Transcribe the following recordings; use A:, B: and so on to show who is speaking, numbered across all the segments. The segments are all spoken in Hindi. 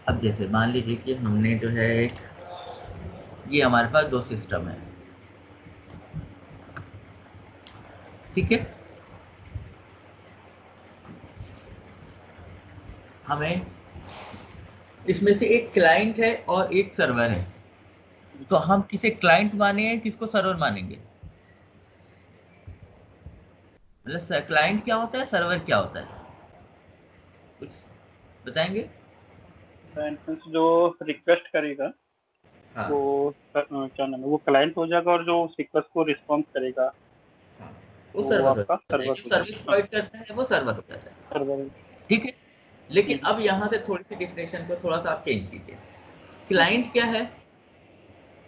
A: अब जैसे मान लीजिए कि हमने जो है ये हमारे पास दो सिस्टम है, ठीक है। हमें इसमें से एक क्लाइंट है और एक सर्वर है, तो हम किसे क्लाइंट मानेंगे, किसको सर्वर मानेंगे? मतलब क्लाइंट क्या होता है, सर्वर क्या होता है, कुछ बताएंगे?
B: जो रिक्वेस्ट करेगा
A: हाँ
B: वो क्या नाम है, वो क्लाइंट हो जाएगा, और जो उस रिक्वेस्ट को रिस्पॉन्स करेगा
A: हाँ, वो
B: वो
A: सर्वर हो
B: आपका
A: जाता है,
B: सर्वर
A: जो
B: हो
A: सर्विस
B: जाएगा। हाँ,
A: प्रोवाइड करता है वो सर्वर हो जाता है,
B: सर्वर।
A: ठीक है। लेकिन अब यहाँ से थोड़ी सी डिफिनेशन को थोड़ा सा आप चेंज कीजिए। क्लाइंट क्या है?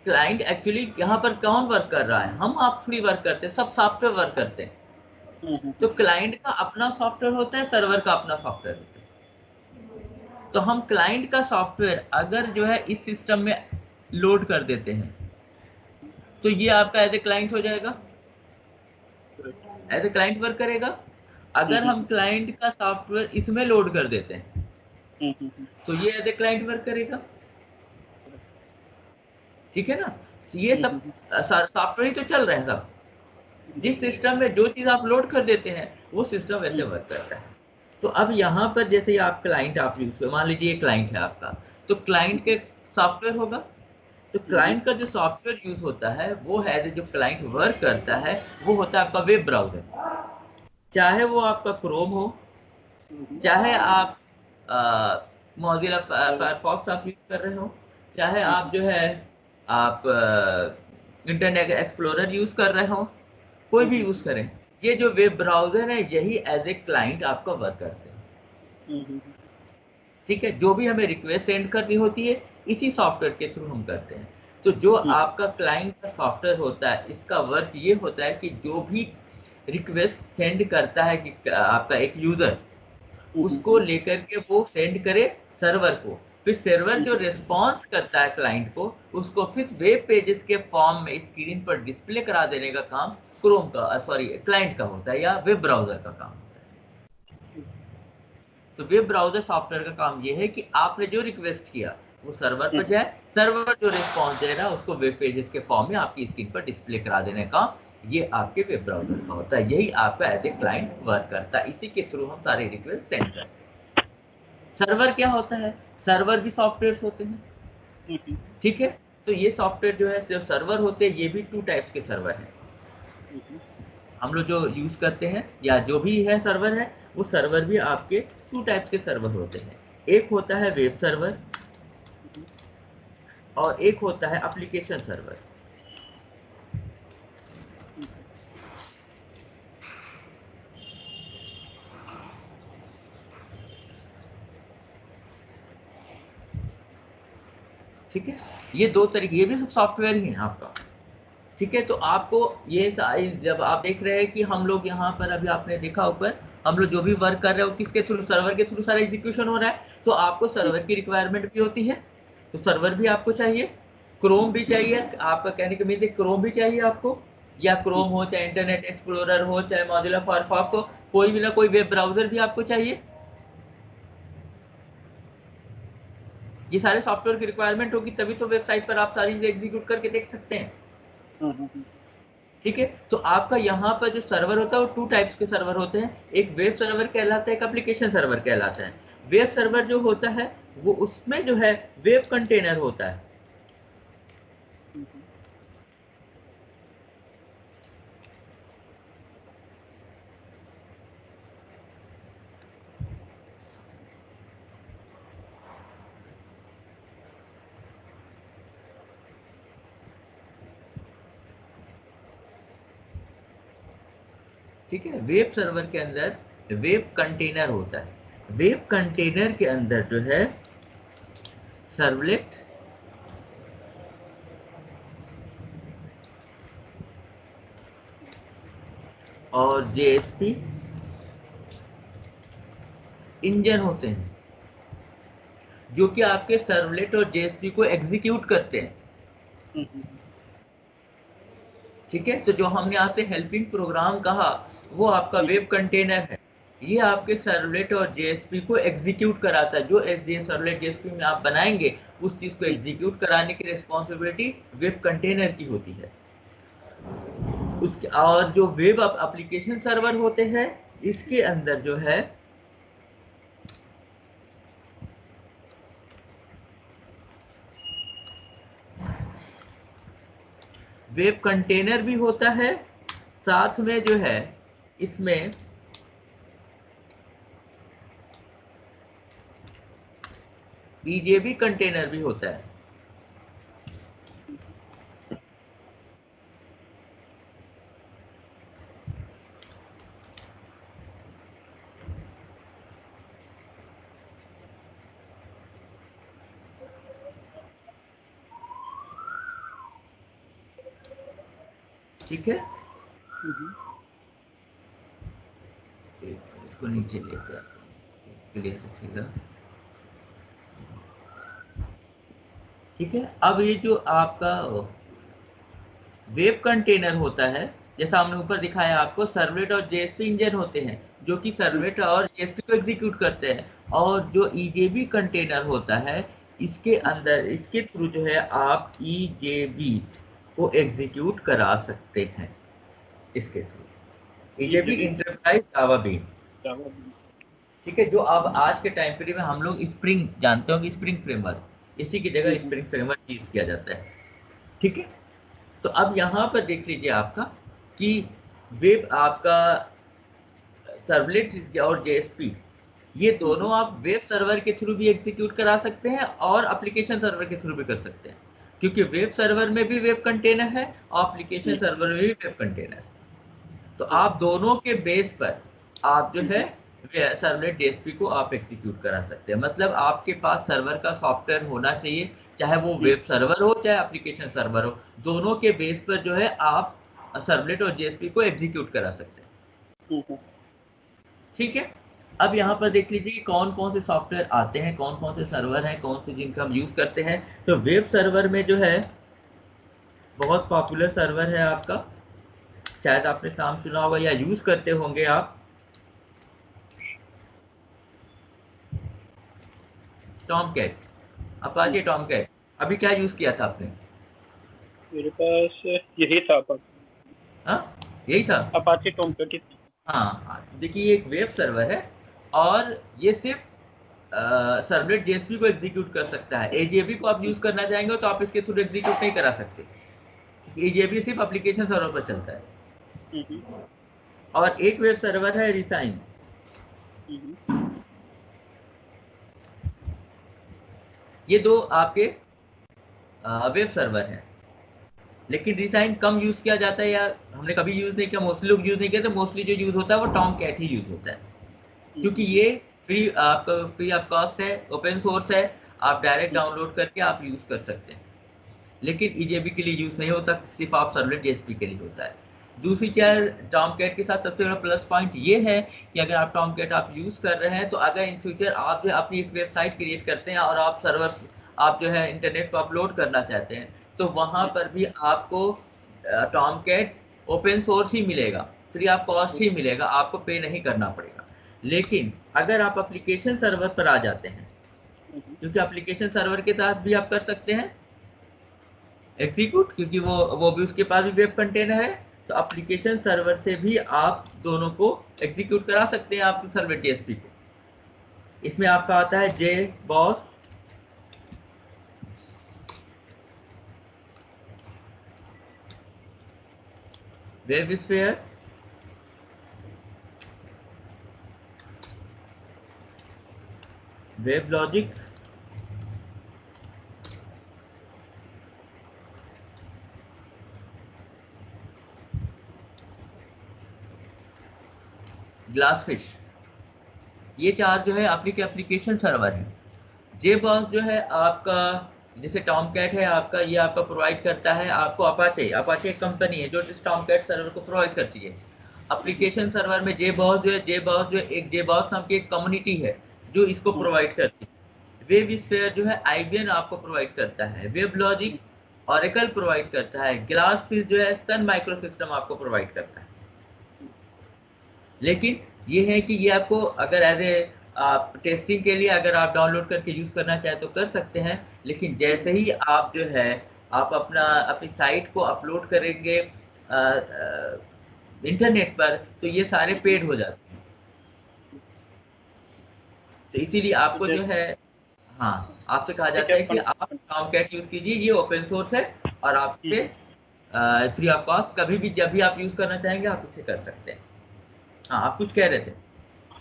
A: क्लाइंट एक्चुअली यहाँ पर कौन वर्क कर रहा है? हम आप थोड़ी वर्क करते हैं, सब सॉफ्टवेयर वर्क करते हैं। तो क्लाइंट का अपना सॉफ्टवेयर होता है, सर्वर का अपना सॉफ्टवेयर होता है। तो हम क्लाइंट का सॉफ्टवेयर अगर जो है इस सिस्टम में लोड कर देते हैं, तो ये आपका एज ए क्लाइंट हो जाएगा, एज ए क्लाइंट वर्क करेगा। अगर हम क्लाइंट का सॉफ्टवेयर इसमें लोड कर देते हैं, तो ये एज ए क्लाइंट वर्क करेगा, ठीक है ना। ये सब सॉफ्टवेयर ही तो चल रहे हैं सब। जिस सिस्टम में जो चीज आप लोड कर देते हैं वो सिस्टम वैसे वर्क करता है। तो अब यहाँ पर जैसे आप क्लाइंट आप यूज कर, मान लीजिए क्लाइंट है आपका, तो क्लाइंट के सॉफ्टवेयर होगा। तो क्लाइंट का जो सॉफ्टवेयर यूज होता है वो है, जो क्लाइंट वर्क करता है वो होता है आपका वेब ब्राउजर। चाहे वो आपका क्रोम हो, चाहे आप मोजिला फायरफॉक्स आप यूज कर रहे हो, चाहे आप जो है आप इंटरनेट एक्सप्लोरर यूज कर रहे हो, कोई भी यूज करें, ये जो वेब ब्राउजर है यही एज ए क्लाइंट आपका वर्क करते हैं, ठीक है। जो भी हमें रिक्वेस्ट सेंड करनी होती है इसी सॉफ्टवेयर के थ्रू हम करते हैं। तो जो आपका क्लाइंट का सॉफ्टवेयर होता है इसका वर्क ये होता है कि जो भी रिक्वेस्ट सेंड करता है कि आपका एक यूजर, उसको लेकर के वो सेंड करे सर्वर को, फिर सर्वर जो रिस्पॉन्स करता है क्लाइंट को, उसको फिर वेब पेजेस के फॉर्म में स्क्रीन पर डिस्प्ले करा देने का काम क्रोम का सॉरी क्लाइंट का होता है, या वेब ब्राउजर का काम होता है। तो वेब ब्राउजर सॉफ्टवेयर का काम ये है कि आपने जो रिक्वेस्ट किया वो सर्वर पर जाए, सर्वर जो रिस्पॉन्स दे रहा है उसको वेब पेजेस के फॉर्म में आपकी स्क्रीन पर डिस्प्ले करा देने का, ये आपके वेब ब्राउजर का होता है। यही आपका एज ए क्लाइंट वर्क करता है, इसी के थ्रू हम सारे रिक्वेस्ट सेंड करते हैं। सर्वर क्या होता है? सर्वर भी सॉफ्टवेयर होते हैं, ठीक है। तो ये सॉफ्टवेयर जो है जो सर्वर होते हैं, ये भी टू टाइप्स के सर्वर हैं। हम लोग जो यूज करते हैं या जो भी है सर्वर है, वो सर्वर भी आपके टू टाइप्स के सर्वर होते हैं। एक होता है वेब सर्वर और एक होता है एप्लीकेशन सर्वर। ठीक है, ये दो तरीके, ये भी सब सॉफ्टवेयर ही है आपका, ठीक है। तो आपको ये जब आप देख रहे हैं कि हम लोग यहाँ पर अभी आपने देखा ऊपर, हम लोग जो भी वर्क कर रहे हो किसके थ्रू, सर्वर के थ्रू सारा एग्जीक्यूशन हो रहा है। तो आपको सर्वर की रिक्वायरमेंट भी होती है, तो सर्वर भी आपको चाहिए, क्रोम भी चाहिए। आपका कहने का मीन क्रोम भी चाहिए आपको, या क्रोम हो चाहे इंटरनेट एक्सप्लोरर हो चाहे मोजिला फायरफॉक्स हो, कोई भी ना कोई वेब ब्राउजर भी आपको चाहिए। ये सारे सॉफ्टवेयर की रिक्वायरमेंट होगी तभी तो वेबसाइट पर आप सारी चीजें एग्जीक्यूट करके देख सकते हैं, ठीक है। तो आपका यहाँ पर जो सर्वर होता है वो टू टाइप्स के सर्वर होते हैं, एक वेब सर्वर कहलाता है, एक एप्लीकेशन सर्वर कहलाता है। वेब सर्वर जो होता है वो उसमें जो है वेब कंटेनर होता है, ठीक है। वेब सर्वर के अंदर वेब कंटेनर होता है, वेब कंटेनर के अंदर जो है सर्वलेट और जेएसपी इंजन होते हैं, जो कि आपके सर्वलेट और जेएसपी को एग्जीक्यूट करते हैं, ठीक है। तो जो हमने यहाँ पे हेल्पिंग प्रोग्राम कहा वो आपका वेब कंटेनर है, ये आपके सर्वलेट और जेएसपी को एग्जीक्यूट कराता है। जो एसडीएस सर्वलेट जेएसपी में आप बनाएंगे उस चीज को एग्जीक्यूट कराने की रिस्पॉन्सिबिलिटी वेब कंटेनर की होती है। उसके और जो वेब एप्लीकेशन सर्वर होते हैं इसके अंदर जो है वेब कंटेनर भी होता है, साथ में जो है इसमें ईजेबी कंटेनर भी होता है। ठीक है, इसको नीचे लेकर क्लियर रखिएगा। ठीक है, अब ये जो आपका वेब कंटेनर होता है, जैसा हमने ऊपर दिखाया आपको, सर्वलेट और जेएसपी इंजन होते हैं जो कि सर्वलेट और जेएसपी को एग्जीक्यूट करते हैं, और जो ईजेबी कंटेनर होता है इसके अंदर, इसके थ्रू जो है आप ईजेबी को एग्जीक्यूट करा सकते हैं। इसके through EJB enterprise Java been, ठीक है, जो अब आज के टाइम पीरियड में हम लोग स्प्रिंग जानते होंगे, स्प्रिंग फ्रेमवर्क, इसी की जगह स्प्रिंग फ्रेमवर्क यूज किया जाता है। ठीक है, तो अब यहाँ पर देख लीजिए आपका कि वेब आपका सर्वलेट और जेएसपी ये दोनों आप वेब सर्वर के थ्रू भी एग्जीक्यूट करा सकते हैं और एप्लीकेशन सर्वर के थ्रू भी कर सकते हैं, क्योंकि वेब सर्वर में भी वेब कंटेनर है और एप्लीकेशन सर्वर में भी वेब कंटेनर है। तो आप दोनों के बेस पर आप जो है सर्वलेट जेएसपी को आप एग्जीक्यूट करा सकते हैं। मतलब आपके पास सर्वर का सॉफ्टवेयर होना चाहिए, चाहे वो वेब सर्वर हो चाहे एप्लीकेशन सर्वर हो, दोनों के बेस पर जो है आप सर्वलेट और जेएसपी को एग्जीक्यूट करा सकते हैं। ठीक है, अब यहाँ पर देख लीजिए कि कौन कौन से सॉफ्टवेयर आते हैं, कौन कौन से सर्वर हैं, कौन से जिनका हम यूज करते हैं। तो वेब सर्वर में जो है बहुत पॉपुलर सर्वर है आपका, शायद आपने नाम सुना होगा या यूज करते होंगे आप, टॉमकैट, अपाचे टॉमकैट। अभी क्या यूज किया था आपने?
B: मेरे पास यही था,
A: हाँ, यही था,
B: अपाचे टॉमकैट ही था।
A: हाँ। देखिए ये एक वेब सर्वर है और ये सिर्फ सर्वलेट जेएसपी को एग्जीक्यूट कर सकता है। एजेबी को आप यूज करना चाहेंगे तो आप इसके थ्रू एग्जीक्यूट नहीं करा सकते, एजेबी सिर्फ एप्लीकेशन सर्वर पर चलता है। और एक वेब सर्वर है रिसाइन, ये दो आपके वेब सर्वर हैं, लेकिन रिसाइन कम यूज किया जाता है या हमने कभी यूज नहीं किया, मोस्टली लोग यूज नहीं किया, तो मोस्टली जो यूज होता है वो टॉमकैट ही यूज होता है, क्योंकि ये फ्री ऑफ कॉस्ट है, ओपन सोर्स है, आप डायरेक्ट डाउनलोड करके आप यूज कर सकते हैं। लेकिन ईजेबी के लिए यूज नहीं होता, सिर्फ आप सर्वलेट जेएसपी के लिए होता है। दूसरी चीज टॉमकैट के साथ सबसे बड़ा प्लस पॉइंट ये है कि अगर आप टॉमकैट आप यूज कर रहे हैं, तो अगर इन फ्यूचर आप जो अपनी एक वेबसाइट क्रिएट करते हैं और आप सर्वर आप जो है इंटरनेट पर अपलोड करना चाहते हैं, तो वहां पर भी आपको टॉमकैट ओपन सोर्स ही मिलेगा, फ्री ऑफ कॉस्ट ही मिलेगा, आपको पे नहीं करना पड़ेगा। लेकिन अगर आप एप्लीकेशन सर्वर पर आ जाते हैं, क्योंकि एप्लीकेशन सर्वर के साथ भी आप कर सकते हैं एग्जीक्यूट, क्योंकि वो भी उसके पास भी वेब कंटेनर है, तो एप्लीकेशन सर्वर से भी आप दोनों को एग्जीक्यूट करा सकते हैं आपके सर्वलेट जेएसपी को। इसमें आपका आता है JBoss, वेबस्फेयर, वेबलॉजिक, ग्लासफिश, ये चार जो है आपके एप्लीकेशन सर्वर है। JBoss जो है आपका, जैसे टॉमकैट है आपका, ये आपका प्रोवाइड करता है आपको अपाचे, अपाचे एक कंपनी है जो टॉमकैट सर्वर को प्रोवाइड करती है। एप्लीकेशन सर्वर में JBoss जो है, JBoss जो है एक JBoss नाम की एक कम्युनिटी है जो इसको प्रोवाइड करती है। वेबस्फेयर जो है IBM आपको प्रोवाइड करता है, वेबलॉजिक ऑरेकल प्रोवाइड करता है, ग्लासफिश जो है सन माइक्रो सिस्टम आपको प्रोवाइड करता है। लेकिन ये है कि ये आपको अगर एज ए आप टेस्टिंग के लिए अगर आप डाउनलोड करके यूज़ करना चाहें तो कर सकते हैं, लेकिन जैसे ही आप जो है आप अपनी साइट को अपलोड करेंगे इंटरनेट पर, तो ये सारे पेड हो जाते हैं। तो इसीलिए
B: तो
A: आपको जो
B: जैसे
A: है, हाँ, आपसे कहा
B: ठीक
A: जाता
B: है
A: है कि आप टॉमकैट यूज़ कीजिए, ये ओपन सोर्स है और आपसे
B: हम्म,
A: फ्री ऑफ कॉस्ट कभी भी जब भी आप यूज़ करना चाहेंगे आप इसे कर सकते हैं। हाँ, आप कुछ कह रहे थे।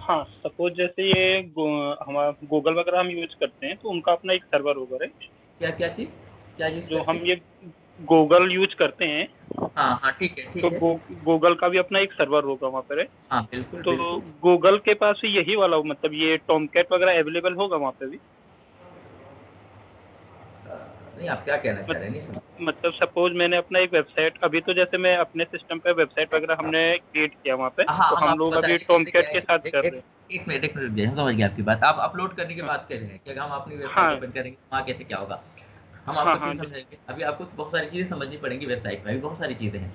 B: हाँ सपोज जैसे ये हमारा गूगल वगैरह हम यूज करते हैं तो उनका अपना एक सर्वर होगा, राइट?
A: क्या क्या चीज़, क्या यूज़
B: जो
A: करते
B: हम
A: हैं?
B: ये गूगल यूज करते हैं
A: हाँ हाँ, ठीक है
B: तो
A: ठीक है।
B: गूगल का भी अपना एक सर्वर होगा वहाँ पर, है?
A: हाँ बिल्कुल
B: तो
A: बिल्कुल।
B: गूगल के पास भी यही वाला मतलब ये टॉमकैट वगैरह अवेलेबल होगा वहाँ पे भी?
A: नहीं, आप क्या कहना चाह
B: मत,
A: रहे हैं, नहीं समझ।
B: मतलब सपोज मैंने अपना एक वेबसाइट, अभी तो जैसे मैं अपने सिस्टम पे वेबसाइट वगैरह हमने क्रिएट किया वहाँ पे,
A: हाँ,
B: तो
A: हम
B: हम
A: आपको
B: लोग
A: बता
B: अभी
A: रहे हैं जैसे
B: टॉमकैट
A: क्या
B: के
A: है,
B: साथ कर रहे हैं।
A: एक मिनट रुक जाइए, हम समझ गए आपकी बात। आप अपलोड करने की
B: हाँ
A: बात कर रहे हैं कि अगर हम अपनी वेबसाइट
B: हाँ
A: ओपन करेंगे तो वहाँ कैसे क्या होगा। हम
B: हाँ
A: आपको
B: हाँ
A: चीज़ समझाएंगे, अभी आपको बहुत सारी चीज़ें समझनी पड़ेंगी, वेबसाइट में भी बहुत सारी चीज़ें हैं।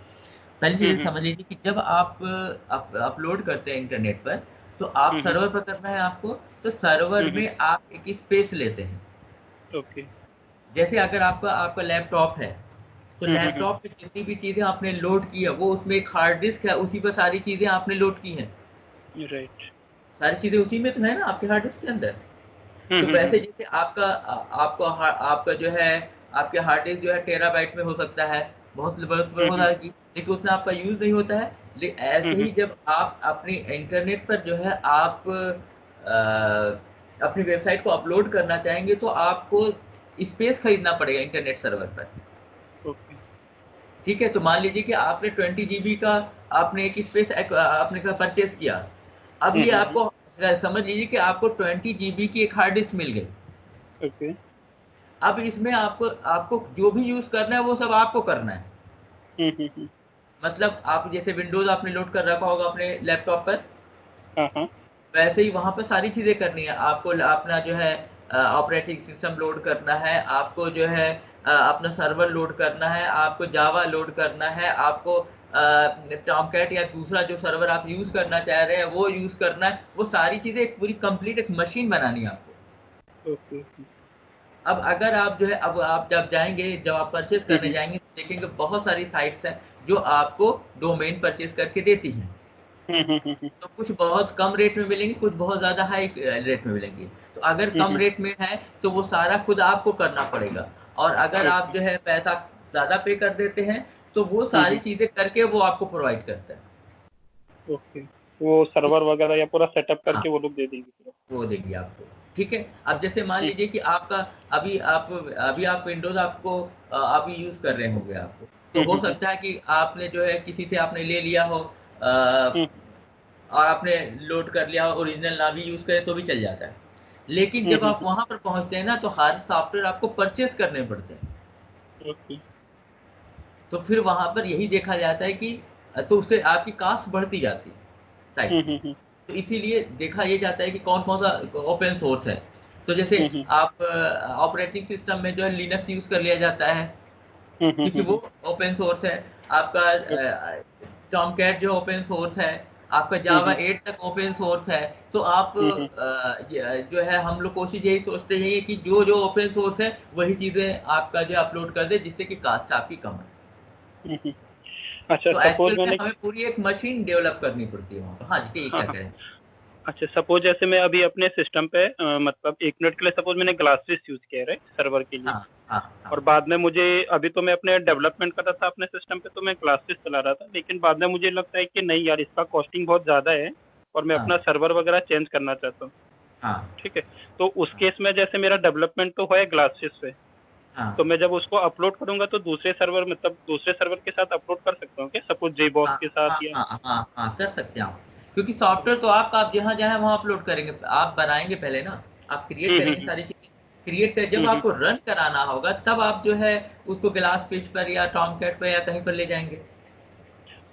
A: पहली चीज़
B: हम्म
A: समझ लीजिए कि जब आप अपलोड करते हैं इंटरनेट पर, तो आप
B: हम्म
A: सर्वर पर करना है आपको, तो सर्वर
B: हम्म
A: में आप एक स्पेस लेते हैं।
B: ओके
A: जैसे अगर आपका आपका लैपटॉप है, तो
B: हम्म
A: लैपटॉप पे जितनी भी चीज़ें आपने लोड की है वो उसमें एक हार्ड डिस्क है, उसी पर सारी चीज़ें आपने लोड की हैं।
B: राइट
A: सारी चीज़ें उसी में तो है ना आपके हार्ड डिस्क के अंदर। तो वैसे जैसे आपका जो है आपके हार्ड डिस्क जो है टेराबाइट में हो सकता है, बहुत बहुत बहुत
B: हम्म
A: ज़्यादा, लेकिन उतना आपका यूज़ नहीं होता है। ऐसे
B: हम्म
A: ही जब आप अपनी इंटरनेट पर जो है आप अपनी वेबसाइट को अपलोड करना चाहेंगे तो आपको स्पेस खरीदना पड़ेगा इंटरनेट सर्वर पर।
B: ओके
A: ठीक है, तो मान लीजिए कि आपने 20 जीबी का आपने एक स्पेस आपने परचेस किया। अब ये
B: हम्म
A: आपको समझ लीजिए कि आपको 20 जीबी की एक हार्ड डिस्क मिल गई।
B: ओके
A: अब इसमें आपको आपको जो भी यूज़ करना है वो सब आपको करना है।
B: हम्म
A: मतलब आप जैसे विंडोज़ आपने लोड कर रखा होगा अपने लैपटॉप पर,
B: हाँ हाँ
A: वैसे ही वहाँ पे सारी चीज़ें करनी है। आपको अपना जो है ऑपरेटिंग सिस्टम लोड करना है, आपको जो है अपना सर्वर लोड करना है, आपको जावा लोड करना है, आपको टॉमकैट या दूसरा जो सर्वर आप यूज़ करना चाह रहे हैं वो यूज़ करना है। वो सारी चीज़ें एक पूरी कंप्लीट एक मशीन बनानी है आपको।
B: ओके ओके
A: अब अगर आप जो है अब आप जब जाएँगे, जब आप परचेज़ करने
B: हम्म
A: जाएँगे तो देखेंगे बहुत सारी साइट्स हैं जो आपको डोमेन परचेज़ करके देती हैं।
B: हम्म
A: तो कुछ बहुत कम रेट में मिलेंगी, कुछ बहुत ज़्यादा हाई रेट में मिलेंगी। तो अगर कम रेट में है तो वो सारा खुद आपको करना पड़ेगा, और अगर आप
B: ओके
A: जो है पैसा ज़्यादा पे कर देते हैं तो वो सारी चीज़ें करके वो आपको प्रोवाइड करता है।
B: ओके वो
A: ठीक
B: सर्वर वगैरह या पूरा सेटअप
A: हाँ,
B: करके वो लोग दे देंगे पूरा?
A: वो देंगे आपको। ठीक है, अब जैसे मान
B: हम्म
A: लीजिए कि आपका अभी आप विंडोज़ आपको अभी यूज़ कर रहे होंगे आपको। तो हो
B: हम्म
A: सकता है कि आपने जो है किसी से आपने ले लिया हो
B: हम्म
A: और आपने लोड कर लिया हो, ओरिजिनल ना भी यूज़ करें तो भी चल जाता है। लेकिन जब आप
B: हम्म
A: वहाँ पर पहुँचते हैं ना तो हर सॉफ्टवेयर आपको परचेज़ करने पड़ते हैं।
B: ओके
A: तो फिर वहाँ पर यही देखा जाता है कि तो उससे आपकी कॉस्ट बढ़ती जाती है साइट की।
B: हम्म
A: तो इसीलिए देखा ये जाता है कि कौन-कौन सा ओपन सोर्स है। तो जैसे
B: हम्म
A: आप ऑपरेटिंग सिस्टम में जो है लिनक्स यूज़ कर लिया जाता है, क्योंकि वो
B: हम्म
A: ओपन सोर्स है। आपका टॉमकैट जो ओपन सोर्स है, आपका जावा
B: हम्म
A: 8 तक ओपन सोर्स है। तो आप
B: हम्म
A: जो है हम लोग कोशिश यही सोचते हैं कि जो ओपन सोर्स है वही चीज़ें आपका जो अपलोड कर दे जिससे कि कॉस्ट आपकी कम है।
B: हम्म अच्छा
A: तो
B: सपोज
A: एक्चुअल में
B: मैंने
A: हमें पूरी एक मशीन डेवलप करनी पड़ती है वहाँ पे। हाँ जी, कहिए
B: हाँ
A: क्या
B: हाँ
A: करें?
B: अच्छा सपोज जैसे मैं अभी अपने सिस्टम पे मतलब 1 मिनट के लिए सपोज मैंने ग्लासेस यूज किया है, राइट, सर्वर के लिए।
A: हाँ, हाँ,
B: और
A: हाँ,
B: बाद में मुझे, अभी तो मैं अपने डेवलपमेंट कर रहा था अपने सिस्टम पे तो मैं ग्लासेस चला रहा था, लेकिन बाद में मुझे लगता है कि नहीं यार इसका कॉस्टिंग बहुत ज़्यादा है और मैं
A: हाँ,
B: अपना सर्वर वगैरह चेंज करना चाहता हूँ।
A: हाँ,
B: ठीक है, तो उस
A: हाँ,
B: केस में जैसे मेरा डेवलपमेंट तो है ग्लासेस पे,
A: हाँ,
B: तो मैं जब उसको अपलोड करूंगा तो दूसरे सर्वर मतलब दूसरे सर्वर के साथ अपलोड कर सकता हूँ क्या, सपोज जेबॉक्स
A: हाँ,
B: के साथ
A: हाँ,
B: या?
A: हाँ, हाँ, हाँ, कर सकते हैं आप। क्योंकि सॉफ्टवेयर तो आप जहाँ जहाँ वहाँ अपलोड करेंगे, आप बनाएंगे पहले ना, आप क्रिएट करेंगे
B: हम्म
A: सारी चीज़ें। क्रिएट कर जब
B: हम्म
A: आपको रन कराना होगा तब आप जो है उसको ग्लास फिश पर या टॉमकैट पर या कहीं पर ले जाएंगे।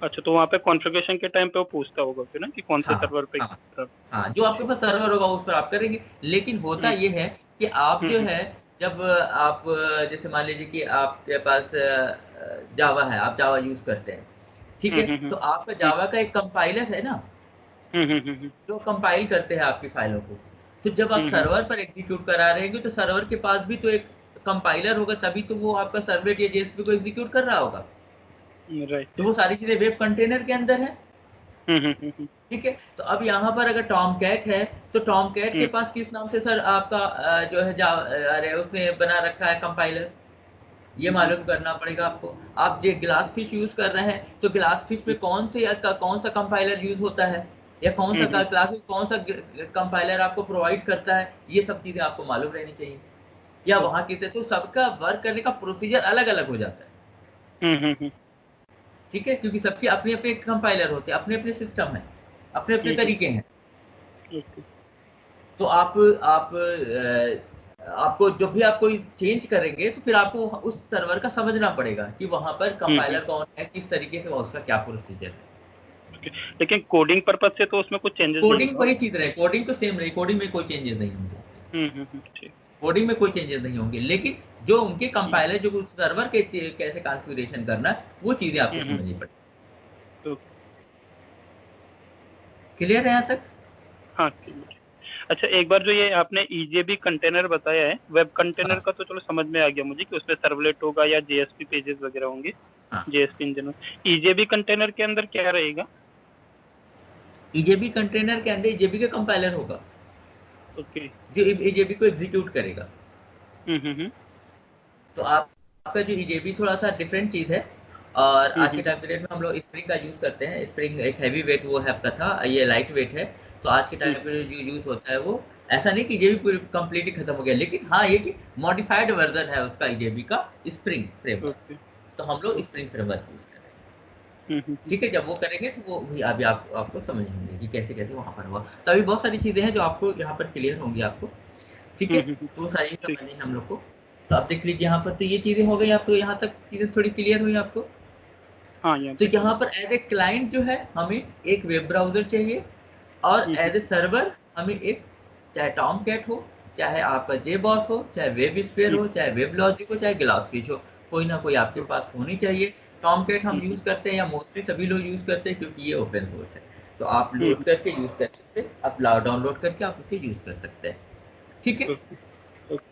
B: अच्छा तो वहाँ पे कॉन्फ़िगरेशन के टाइम पे वो पूछता होगा फिर ना कि कौन से
A: हाँ,
B: सर्वर पे
A: हाँ,
B: किस तरह?
A: हाँ, जो आपके पास सर्वर होगा उस पर आप करेंगे। लेकिन होता
B: हम्म
A: ये है कि आप जो
B: हम्म
A: है जब आप जैसे मान लीजिए कि आपके पास जावा है, आप जावा यूज़ करते हैं, ठीक है?
B: हम्म हम्म
A: तो आपका
B: हम्म
A: जावा का एक कंपाइलर है ना, जो कंपाइल करते हैं आपकी फाइलों को। तो जब आप सर्वर पर एग्जीक्यूट करा रहे हैं तो सर्वर के पास भी तो एक कंपाइलर होगा, तभी तो वो आपका सर्वलेट या जेएसपी को एग्जीक्यूट कर रहा होगा।
B: राइट।
A: तो वो सारी चीजें वेब कंटेनर के अंदर है। ठीक है, तो अब यहाँ पर अगर टॉम कैट है तो टॉम कैट के पास किस नाम से सर आपका जो है अरे उसने बना रखा है कंपाइलर, ये मालूम करना पड़ेगा आपको। आप जो ग्लास फिश यूज कर रहे हैं तो ग्लास फिश में कौन सा कंपाइलर यूज होता है, या कौन सा क्लास कौन सा कंपाइलर आपको प्रोवाइड करता है, ये सब चीजें आपको मालूम रहनी चाहिए। या वहां की तो सबका वर्क करने का प्रोसीजर अलग अलग हो जाता है। ठीक है, क्योंकि सबके अपने अपने कंपाइलर होते हैं, अपने अपने सिस्टम है, अपने अपने तरीके हैं। तो आपको जब भी आप कोई चेंज करेंगे तो फिर आपको उस सर्वर का समझना पड़ेगा कि वहां पर कंपाइलर कौन है, किस तरीके से उसका क्या प्रोसीजर है।
B: लेकिन कोडिंग पर्पज से तो उसमें कुछ चेंजेस
A: कोडिंग वही चीज रहे, कोडिंग तो सेम रही, कोडिंग में कोई चेंजेस नहीं होंगे। कोडिंग में कोई चेंजेस नहीं होंगे, लेकिन जो उनके कंपाइलर जो उस सर्वर के कैसे कॉन्फ़िगरेशन करना है वो चीजें आपको समझनी पड़ेगी। क्लियर है यहाँ तक?
B: हाँ क्लियर। अच्छा, एक बार जो ये आपने ईजेबी कंटेनर बताया है, वेब कंटेनर का तो चलो समझ में आ गया मुझे कि उसमें सर्वलेट होगा या जेएसपी पेजेस वगैरह होंगे, जेएसपी इंजन। ईजेबी कंटेनर के अंदर क्या रहेगा?
A: ईजेबी कंटेनर के अंदर ईजेबी का कंपाइलर होगा,
B: ओके,
A: जो ईजेबी को एग्जीक्यूट करेगा। तो आपका जो ईजेबी थोड़ा सा डिफरेंट चीज है, और आज के टाइम पीरियड में हम लोग स्प्रिंग का यूज करते हैं। स्प्रिंग एक हैवी वेट वो है आपका था, ये लाइट वेट है। तो आज के टाइम पे जो यूज होता है वो ऐसा नहीं कि ईजेबी पूरी कंप्लीटली खत्म हो गया, लेकिन हाँ ये कि मॉडिफाइड वर्जन है उसका ईजेबी का, स्प्रिंग फ्रेमवर्क। तो हम लोग स्प्रिंग फ्रेमवर्क यूज कर रहे हैं। ठीक है, जब वो करेंगे तो वो भी अभी आपको समझ होंगे कि कैसे कैसे वहां पर हुआ। तो अभी बहुत सारी चीजें हैं जो आपको यहाँ पर क्लियर होंगी आपको। ठीक है, तो वो सारी समझनी है हम लोग को। तो आप देख लीजिए यहाँ पर, तो ये चीजें हो गई आपको, यहाँ तक चीजें थोड़ी क्लियर हुई आपको।
B: हाँ,
A: तो यहाँ पर एज ए क्लाइंट जो है हमें एक वेब ब्राउजर चाहिए, और एज ए सर्वर हमें एक, चाहे टॉम कैट हो, चाहे आपका जेबॉस हो, चाहे वेब स्फीयर हो, चाहे वेब लॉजिक हो, चाहे ग्लासफिश हो, कोई ना कोई आपके पास होनी चाहिए। टॉम कैट हम यूज करते हैं, या मोस्टली सभी लोग यूज करते हैं, क्योंकि ये ओपन सोर्स है। तो आप लोड करके यूज कर सकते हैं, आप डाउनलोड करके आप उसे यूज कर सकते हैं। ठीक है,